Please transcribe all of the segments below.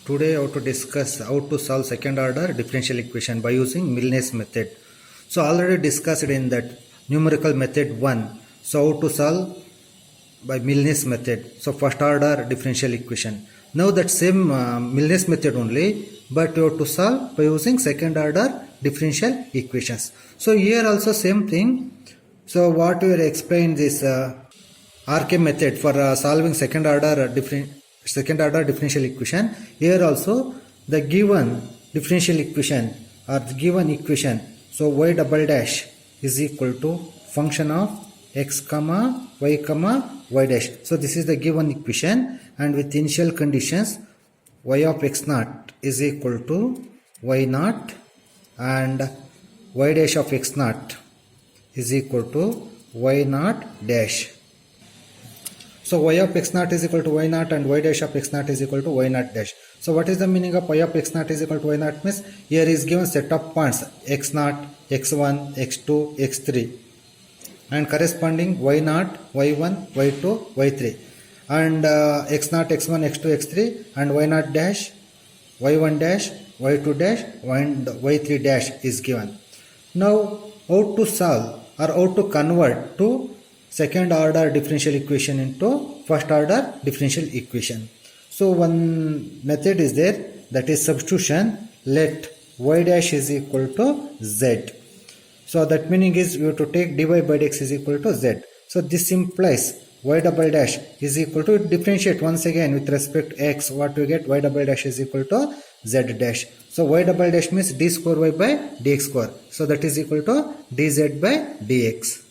Today I want to discuss how to solve second order differential equation by using Milnes method. So already discussed in that numerical method 1. So how to solve by Milnes method. So first order differential equation. Now that same Milnes method only, but you have to solve by using second order differential equations. So here also same thing. So what we will explain this RK method for solving second order differential equation. Here also the given differential equation or the given equation, so y double dash is equal to function of x comma y dash. So this is the given equation, and with initial conditions y of x naught is equal to y naught and y dash of x naught is equal to y naught dash. So y of x naught is equal to y naught and y dash of x naught is equal to y naught dash. So what is the meaning of y of x naught is equal to y naught means here is given set of points x naught, x1, x2, x3 and corresponding y naught, y1, y2, y3 and x naught, x1, x2, x3 and y naught dash, y1 dash, y2 dash and y3 dash is given. Now how to solve or how to convert to second order differential equation into first order differential equation. So one method is there, that is substitution. Let y dash is equal to z. So that meaning is you have to take dy by dx is equal to z. So this implies y double dash is equal to differentiate once again with respect to x. What we get, y double dash is equal to z dash. So y double dash means d square y by dx square. So that is equal to dz by dx.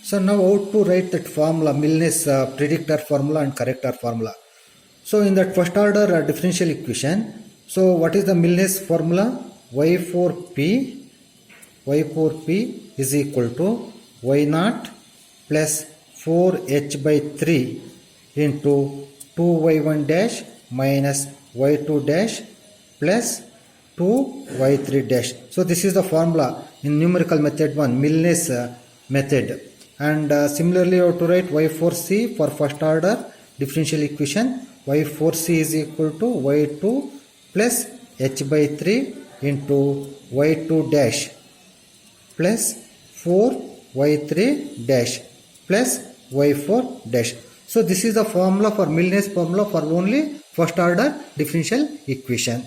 So now how to write that formula, Milnes predictor formula and corrector formula. So in that first order differential equation, so what is the Milnes formula? y4p is equal to y naught plus 4h by 3 into 2y1 dash minus y2 dash plus 2y3 dash. So this is the formula in numerical method 1, Milnes method. And similarly you have to write y4c for first order differential equation. y4c is equal to y2 plus h by 3 into y2 dash plus 4y3 dash plus y4 dash. So this is the formula for Milnes formula for only first order differential equation.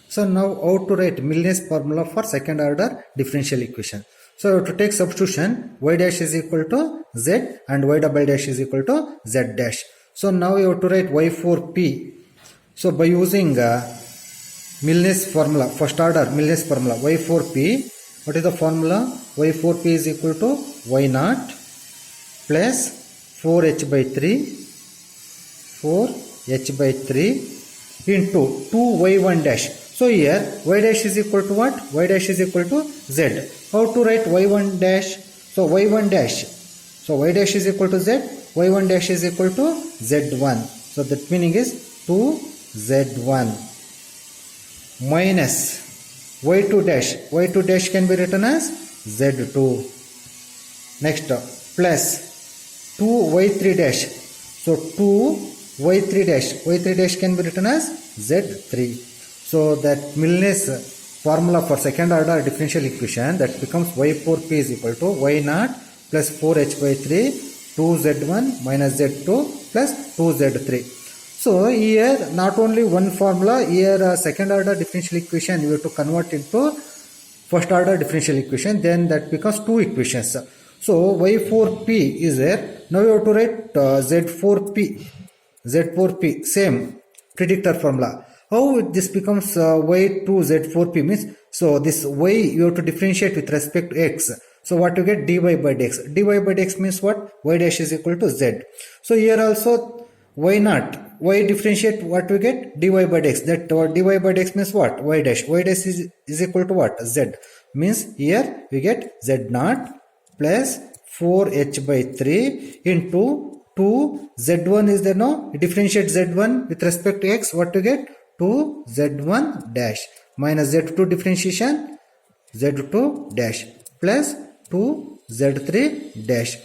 So now how to write Milnes formula for second order differential equation. So you have to take substitution, y dash is equal to z and y double dash is equal to z dash. So now you have to write y4p. So by using Milnes formula, first order Milnes formula, y4p, what is the formula? y4p is equal to y naught plus 4h by 3 into 2y1 dash. So here y dash is equal to what? Y dash is equal to z. How to write y1 dash? So y1 dash. So y dash is equal to z. y1 dash is equal to z1. So that meaning is 2z1 minus y2 dash. y2 dash can be written as z2. Next plus 2y3 dash. So 2y3 dash. y3 dash can be written as z3. So that Milnes formula for second order differential equation, that becomes y4p is equal to y naught plus 4h by 3 2z1 minus z2 plus 2z3. So here not only one formula, here second order differential equation you have to convert into first order differential equation, then that becomes two equations. So y4p is there. Now you have to write z4p same predictor formula. How this becomes y2 z4p means, so this y you have to differentiate with respect to x. So what you get, dy by dx. dy by dx means what? Y dash is equal to z. So here also y naught, y differentiate, what we get? Dy by dx. That dy by dx means what? Y dash. Y dash is equal to what? Z. Means here we get z naught plus 4h by 3 into 2 z1 is there, no? Differentiate z1 with respect to x. What to get? 2 z1 dash minus z2 differentiation z2 dash plus 2 z3 dash.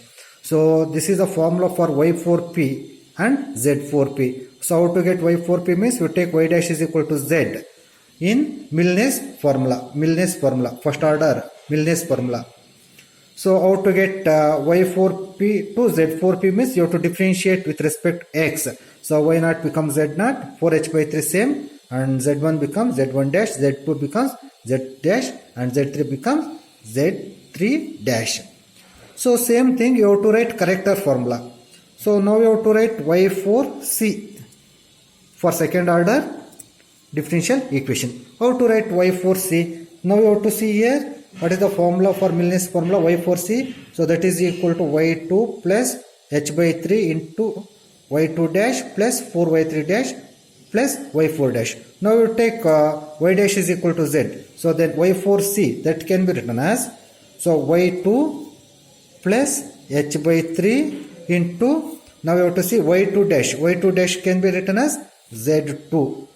So this is the formula for y4p and z4p. So how to get y4p means you take y dash is equal to z in Milnes formula, first order Milnes formula. So how to get y4p to z4p means you have to differentiate with respect to x. So y0 becomes z0, 4h by 3 same, and z1 becomes z1 dash, z2 becomes z dash, and z3 becomes z3 dash. So same thing you have to write corrector formula. So now you have to write y4c for second order differential equation. How to write y4c? Now you have to see here what is the formula for Milnes formula y4c. So that is equal to y2 plus h by 3 into y2 dash plus 4y3 dash plus y4 dash. Now you take y dash is equal to z. So then y4c that can be written as, so y2 plus h by 3 into, now you have to see y2 dash. y2 dash can be written as z2.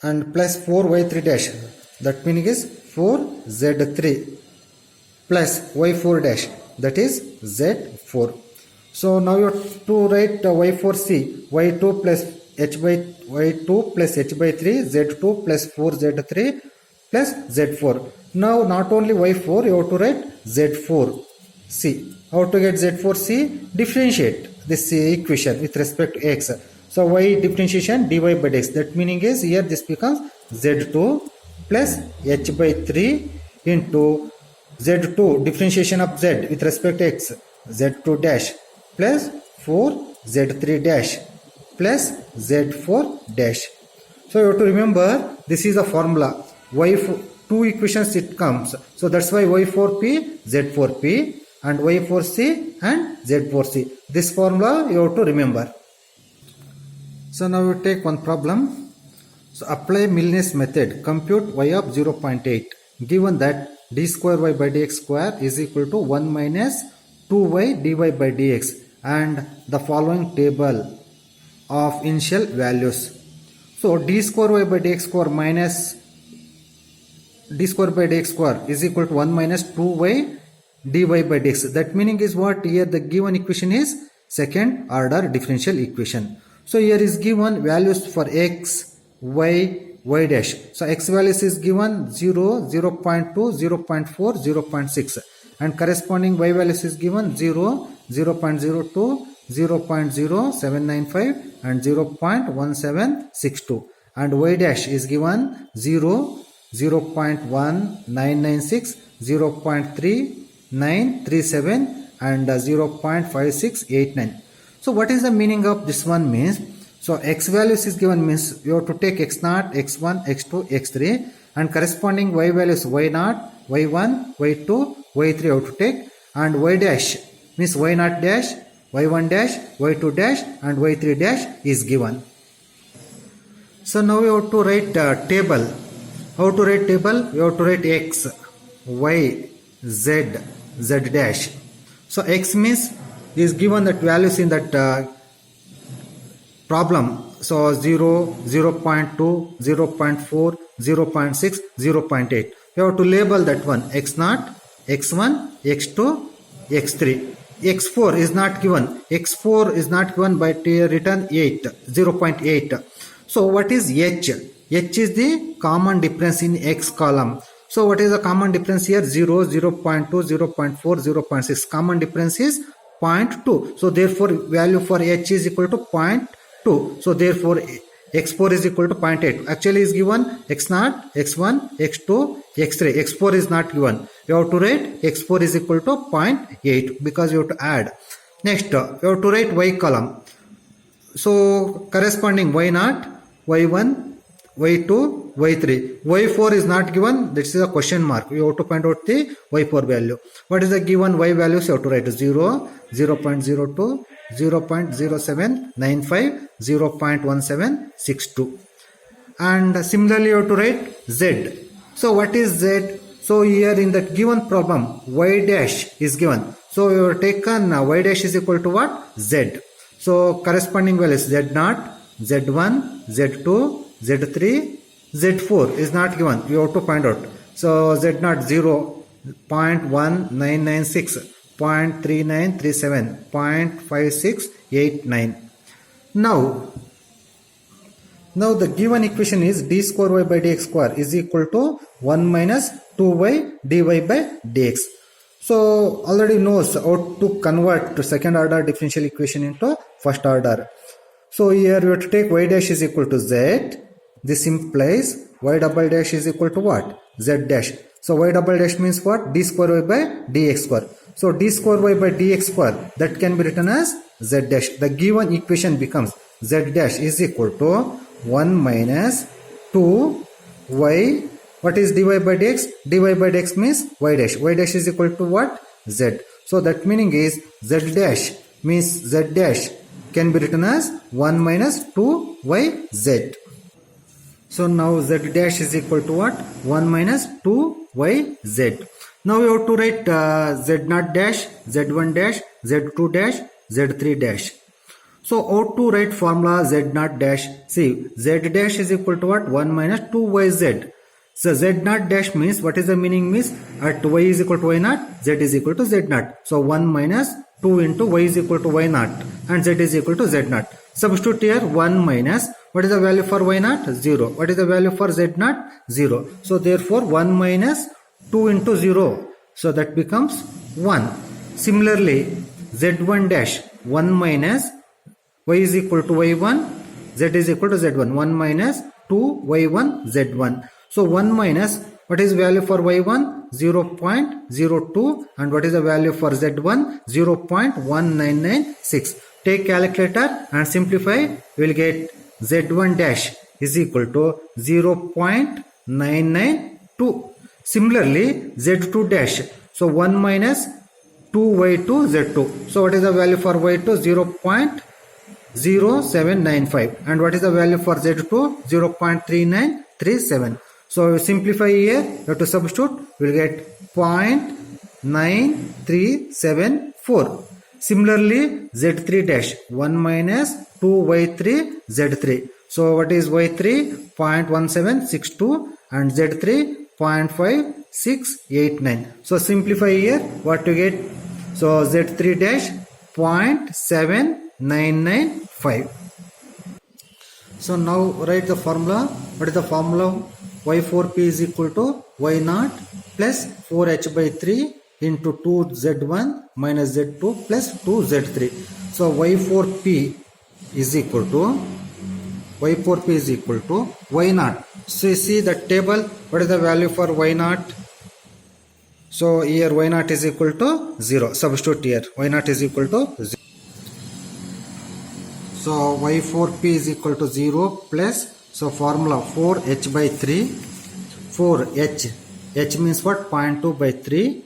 And plus 4y3 dash, that meaning is 4z3 plus y4 dash, that is z4. So now you have to write y4c, y2 plus h by y2 plus h by 3, z2 plus 4z3 plus z4. Now not only y4, you have to write z4c. How to get z4c? Differentiate this equation with respect to x. So y differentiation dy by dx, that meaning is here this becomes z2 plus h by 3 into z2 differentiation of z with respect to x, z2 dash plus 4 z3 dash plus z4 dash. So you have to remember this is a formula. Y4, two equations it comes. So that's why y4p, z4p and y4c and z4c. This formula you have to remember. So now we take one problem. So apply Milnes method. Compute y of 0.8. Given that d square y by dx square is equal to 1 minus 2y dy by dx and the following table of initial values. So d square y by dx square minus d square by dx square is equal to 1 minus 2y dy by dx. That meaning is what? Here the given equation is second order differential equation. So here is given values for x, y, y dash. So x values is given 0, 0.2, 0.4, 0.6 and corresponding y values is given 0, 0.02, 0.0795 and 0.1762 and y dash is given 0, 0.1996, 0.3937 and 0.5689. So what is the meaning of this one means? So x values is given means you have to take x0, x1, x2, x3 and corresponding y values y0, y1, y2, y3 you have to take and y dash means y0 dash, y1 dash, y2 dash and y3 dash is given. So now you have to write table. How to write table? You have to write x, y, z, z dash. So x means is given that values in that problem. So 0, 0.2, 0.4, 0.6, 0.8. You have to label that one x0, x1, x2, x3. x4 is not given. x4 is not given but written 8, 0.8. So what is h? H is the common difference in x column. So what is the common difference here? 0, 0.2, 0.4, 0.6. Common difference is 0.2. So therefore value for h is equal to 0.2. So therefore x4 is equal to 0.8. Actually is given x0, x1, x2, x3. x4 is not given. You have to write x4 is equal to 0.8 because you have to add. Next you have to write y column. So corresponding y0, y1, y2, y3. y4 is not given. This is a question mark. You have to find out the y4 value. What is the given y values? You have to write 0, 0.02, 0.0795, 0.1762. And similarly you have to write z. So what is z? So here in the given problem y dash is given. So you have taken y dash is equal to what? Z. So corresponding values z0, z1, z2, z3, z4 is not given. You have to find out. So z0 0.1996, 0.3937, 0.5689. Now the given equation is d square y by dx square is equal to 1 minus 2y dy by dx. So already knows how to convert to second order differential equation into first order. So here we have to take y dash is equal to z. This implies y double dash is equal to what? Z dash. So y double dash means what? D square y by dx square. So d square y by dx square, that can be written as z dash. The given equation becomes z dash is equal to 1 minus 2y. What is dy by dx? dy by dx means y dash. Y dash is equal to what? Z. So that meaning is z dash means z dash can be written as 1 minus 2yz. So now z dash is equal to what? 1 minus 2yz. Now we have to write z0 dash, z1 dash, z2 dash, z3 dash. So how to write formula z0 dash? See, z dash is equal to what? 1 minus 2yz. So z0 dash means, what is the meaning means? At y is equal to y0, z is equal to z0. So 1 minus 2 into y is equal to y0 and z is equal to z0. Substitute here 1 minus, what is the value for y0? 0. What is the value for z0? 0. So therefore 1 minus 2 into 0. So that becomes 1. Similarly, z1 dash 1 minus y is equal to y1, z is equal to z1. 1 minus 2 y1 z1. So 1 minus, what is value for y1? 0.02 and what is the value for z1? 0.1996. Take calculator and simplify. We will get z1 dash is equal to 0.992. Similarly, z2 dash. So 1 minus 2y2 z2. So what is the value for y2? 0.0795. And what is the value for z2? 0.3937. So simplify here, you have to substitute, we will get 0.9374. Similarly, z3 dash 1 minus 2y3 z3. So what is y3? 0.1762 and z3 0.5689. So simplify here, what you get? So z3 dash 0.7995. So now write the formula. What is the formula? y4p is equal to y0 plus 4h by 3 into 2z1 minus z2 plus 2z3. So y4p is equal to y0. So you see the table, what is the value for y0? So here y0 is equal to 0. Substitute here, y0 is equal to 0. So y4p is equal to 0 plus, so formula 4h by 3, 4h, h means what? 0.2 by 3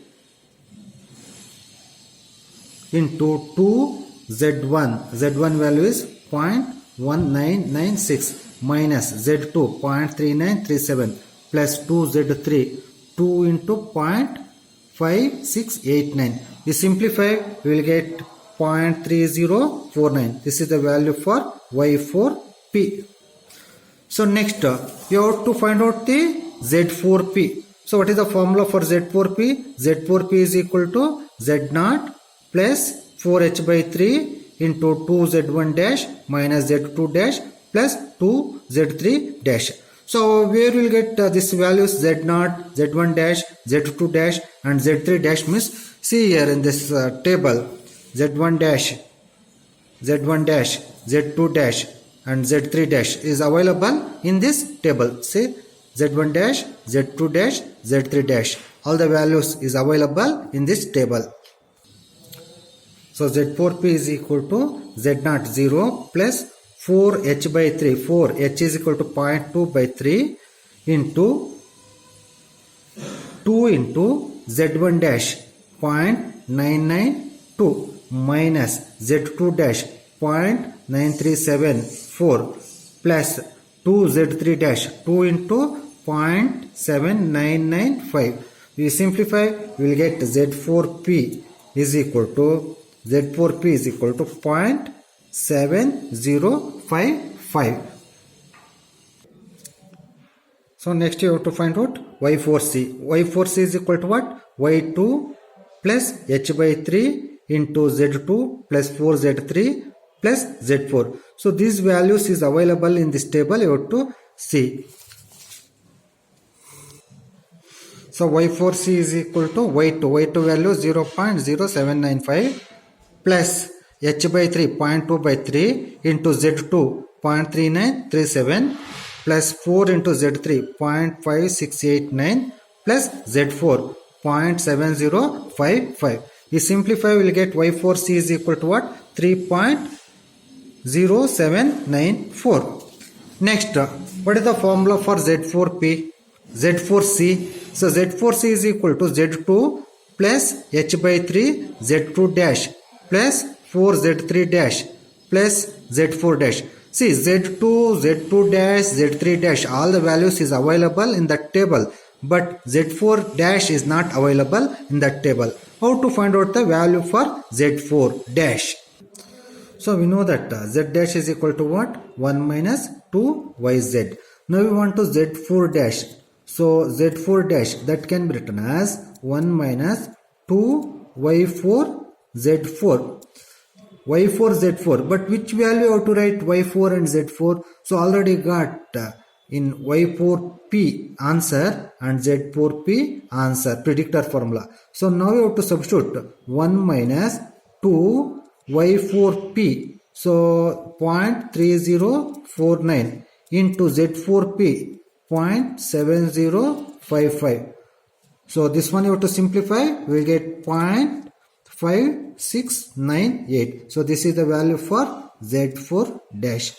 into 2z1, z1 value is 0.1996 minus z2 0.3937 plus 2z3, 2 into 0.5689. You simplify, we will get 0.3049. This is the value for y4p. So next, you have to find out the z4p. So what is the formula for z4p? z4p is equal to z0 plus 4h by 3 into 2z1 dash minus z2 dash plus 2z3 dash. So where we will get this values z0, z1 dash, z2 dash and z3 dash means, see here in this table, z1 dash, z1 dash, z2 dash and z3 dash is available in this table. See, z1 dash, z2 dash, z3 dash, all the values is available in this table. So z4p is equal to z0 0 plus 4h by 3, 4h is equal to 0.2 by 3 into 2 into z1 dash 0.992 minus z2 dash 0.9374 plus 2z3 dash 2 into 0.7995. We simplify, we will get z4p is equal to 0.7055. So next you have to find out y4c. y4c is equal to what? y2 plus h by 3 into z2 plus 4z3 plus z4. So these values is available in this table. You have to see. So y4c is equal to y2 value 0.0795 plus h by 3 0.2 by 3 into z2 0.3937 plus 4 into z3 0.5689 plus z4 0.7055. We simplify, we will get y4c is equal to what? 3.0794. Next, what is the formula for z4p? z4c. So z4c is equal to z2 plus h by 3 z2 dash plus 4z3 dash plus z4 dash. See, z2, z2 dash, z3 dash, all the values is available in that table, but z4 dash is not available in that table. How to find out the value for z4 dash? So we know that z dash is equal to what? 1 minus 2yz. Now we want to z4 dash. So z4 dash, that can be written as 1 minus 2y4 z4. y4 z4, but which value have to write y4 and z4? So already got in y4p answer and z4p answer, predictor formula. So now you have to substitute 1 minus 2 y4p, so 0.3049 into z4p 0.7055. So this one you have to simplify, we will get 0.5698. So this is the value for z4 dash.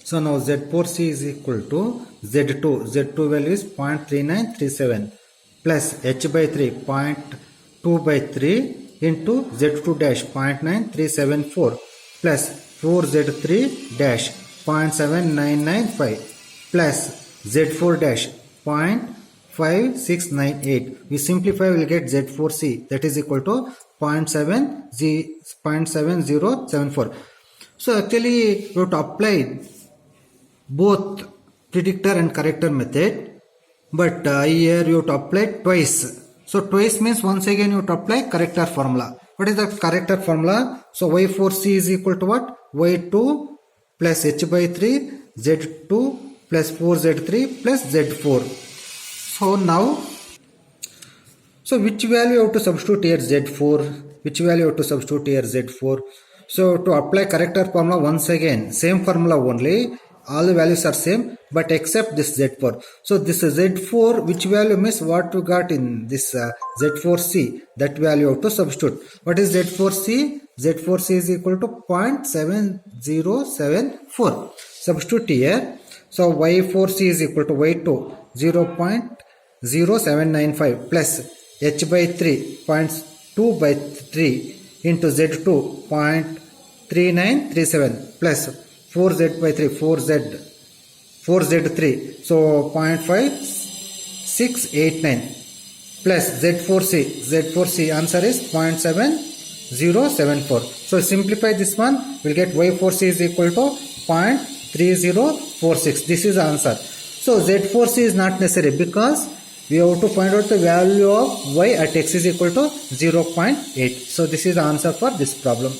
So now z4c is equal to z2. z2 value is 0.3937 plus h by 3 0.2 by 3 into z2 dash 0.9374 plus 4z3 dash 0.7995 plus z4 dash 0.5698. We simplify, we will get z4c, that is equal to 0.7074. So actually you have to apply both predictor and corrector method, but here you have to apply twice. So twice means once again you have to apply corrector formula. What is the corrector formula? So y4c is equal to what? y2 plus h by 3 z2 plus 4z3 plus z4. So now, so which value you have to substitute here? Z4. Which value you have to substitute here? Z4. So to apply corrector formula once again, same formula only, all the values are same, but except this z4. So this z4, which value means what we got in this z4c, that value you have to substitute. What is z4c? z4c is equal to 0.7074. Substitute here. So y4c is equal to y2 0.0795 plus h by 3 0.2 by 3 into z2 0.3937 plus 4z by 3 4z3, so 0.5689 plus z4c answer is 0.7074. So simplify this one, we'll get y4c is equal to 0.3046. This is the answer. So z4c is not necessary because we have to find out the value of y at x is equal to 0.8. So this is the answer for this problem.